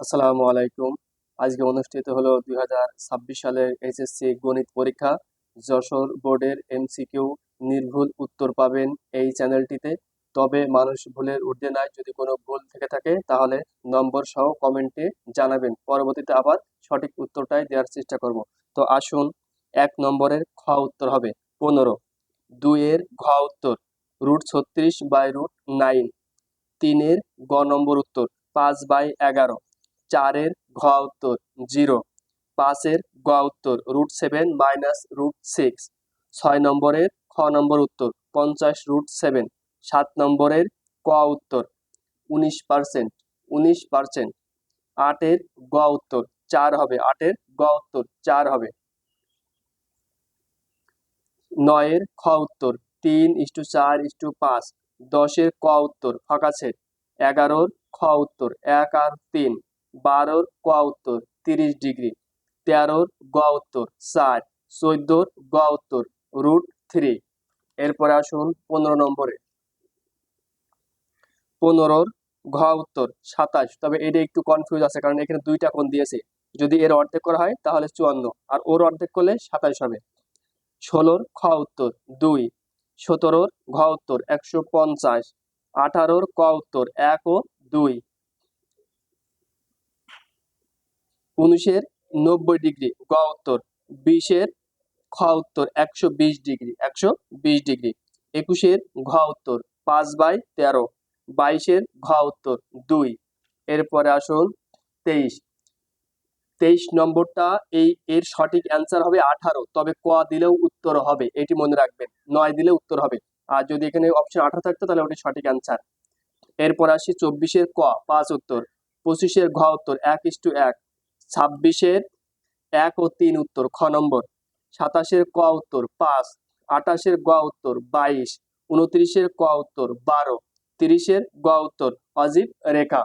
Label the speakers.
Speaker 1: আসসালামু আলাইকুম। আজকে অনুষ্ঠিত হলো 2026 সালের এইচএসসি গণিত পরীক্ষা। যশোর বোর্ডের এমসিকিউ নির্ভুল উত্তর পাবেন এই চ্যানেলটিতে। তবে মানুষ ভুলের ঊর্ধ্বে নাই, যদি কোনো ভুল থেকে থাকে তাহলে নম্বর সহ কমেন্টে জানাবেন, পরবর্তীতে আবার সঠিক উত্তরটাই দেওয়ার চেষ্টা করব। তো আসুন, 1 নম্বরের খ উত্তর হবে 15। 2-এর ঘ উত্তর √36/√9। 3-এর গ নম্বর উত্তর 5/11। 4-এর ঘ উত্তর 0। 5-এর গ উত্তর √7 - √6। 6 নম্বরের খ নম্বর উত্তর 50 √7। 7 নম্বরের ক উত্তর 19%। 19%। 8-এর গ উত্তর 4 হবে। 8-এর গ উত্তর 4 হবে। 9-এর খ উত্তর 3:4:5। 10-এর ক উত্তর ফাঁকা ছেদ। 11-র খ উত্তর 1 আর 3। 12-র ক উত্তর 30 ডিগ্রি। 13-র গ উত্তর 4। 14-র গ উত্তর √3। এরপরে আসুন 15 নম্বরে। 15-র ঘ উত্তর 27। তবে এটা একটু কনফিউজ আছে, কারণ এখানে দুইটা কোণ দিয়েছে। যদি এর অর্ধেক করা হয় তাহলে 54, আর ওর অর্ধেক করলে 27 হবে। 16-র খ উত্তর 2। 17-র ঘ উত্তর 150। 18-র ক উত্তর 1 ও 2। 19-এর 90 ডিগ্রি গ উত্তর। 20-এর খ উত্তর 120 ডিগ্রি। 120 ডিগ্রি। 21-এর ঘ উত্তর 5/13। 22-এর ঘ উত্তর 2। এরপরে আসুন 23। 23 নম্বরটা এর সঠিক অ্যান্সার হবে 18, তবে ক দিলেও উত্তর হবে, এটি মনে রাখবেন। 9 দিলে উত্তর হবে, আর যদি এখানে অপশন 18 থাকতো তাহলে ওটি সঠিক অ্যান্সার। এরপর আসি 24-এর ক 5 উত্তর। 25-এর ঘ উত্তর 1:1। 26-এর 1 ও 3 উত্তর খ নম্বর। 27-এর ক উত্তর 5। 28-এর গ উত্তর 22। 29-এর ক উত্তর 12। 30-এর গ উত্তর অজীব রেখা।